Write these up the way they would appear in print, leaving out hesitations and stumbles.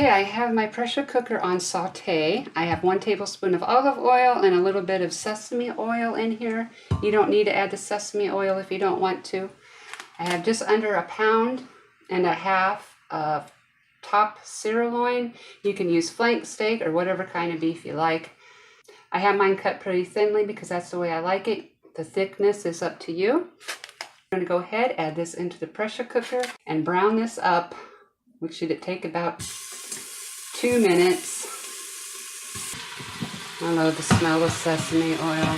Okay, I have my pressure cooker on saute. I have 1 tablespoon of olive oil and a little bit of sesame oil in here. You don't need to add the sesame oil if you don't want to. I have just under 1.5 pounds of top sirloin. You can use flank steak or whatever kind of beef you like. I have mine cut pretty thinly because that's the way I like it. The thickness is up to you. I'm going to go ahead, add this into the pressure cooker and brown this up, which should take about 2 minutes. I love the smell of sesame oil.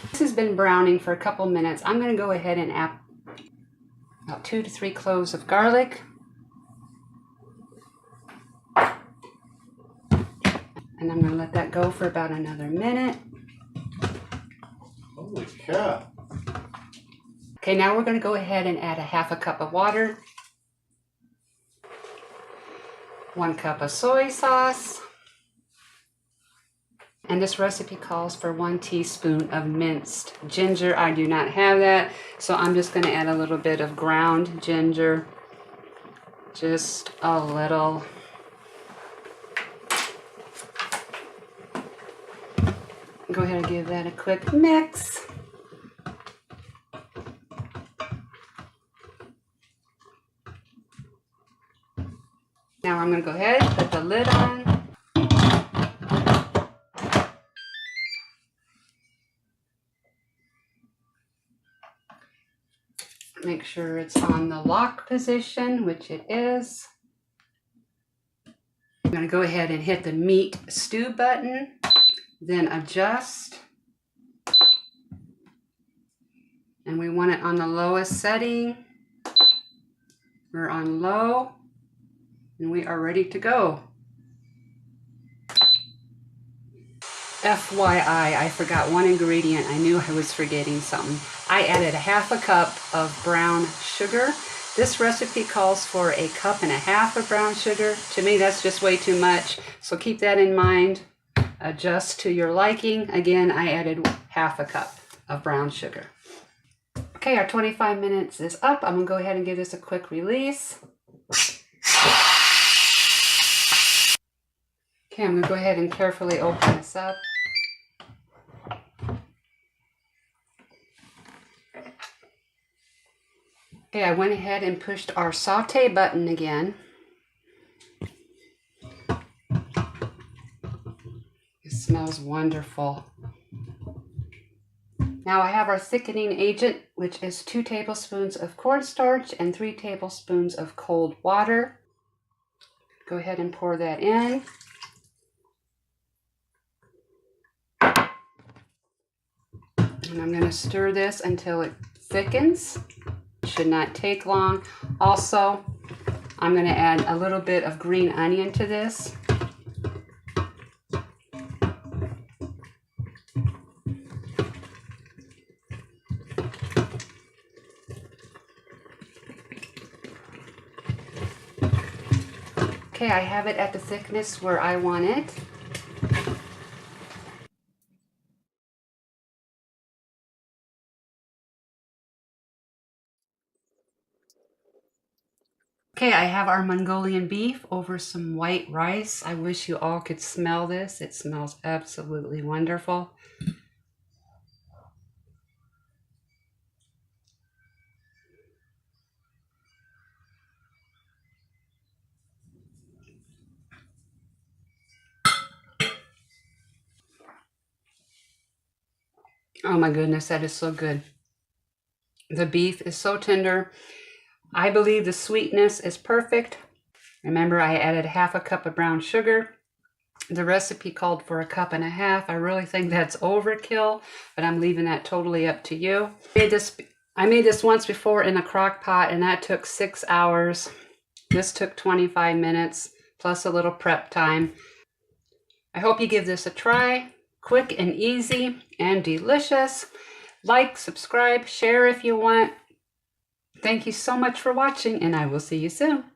This has been browning for a couple minutes. I'm going to go ahead and add about 2 to 3 cloves of garlic. And I'm going to let that go for about another minute. Holy cow. Okay, now we're going to go ahead and add 1/2 cup of water, 1 cup of soy sauce, and this recipe calls for 1 teaspoon of minced ginger. I do not have that, so I'm just going to add a little bit of ground ginger, just a little. Go ahead and give that a quick mix. Now I'm going to go ahead and put the lid on. Make sure it's on the lock position, which it is. I'm going to go ahead and hit the meat stew button, then adjust. And we want it on the lowest setting. We're on low. And we are ready to go. FYI, I forgot one ingredient. I knew I was forgetting something. I added 1/2 cup of brown sugar. This recipe calls for 1.5 cups of brown sugar. To me, that's just way too much. So keep that in mind. Adjust to your liking. Again, I added 1/2 cup of brown sugar. Okay, our 25 minutes is up. I'm gonna go ahead and give this a quick release. Okay, I'm going to go ahead and carefully open this up. Okay, I went ahead and pushed our saute button again. It smells wonderful. Now I have our thickening agent, which is 2 tablespoons of cornstarch and 3 tablespoons of cold water. Go ahead and pour that in. And I'm going to stir this until it thickens. It should not take long. Also, I'm going to add a little bit of green onion to this. Okay, I have it at the thickness where I want it. Okay, I have our Mongolian beef over some white rice. I wish you all could smell this. It smells absolutely wonderful. Oh my goodness, that is so good. The beef is so tender. I believe the sweetness is perfect. Remember, I added 1/2 cup of brown sugar. The recipe called for 1.5 cups. I really think that's overkill, but I'm leaving that totally up to you. I made this once before in a crock pot, and that took 6 hours. This took 25 minutes, plus a little prep time. I hope you give this a try. Quick and easy and delicious. Like, subscribe, share if you want. Thank you so much for watching, and I will see you soon.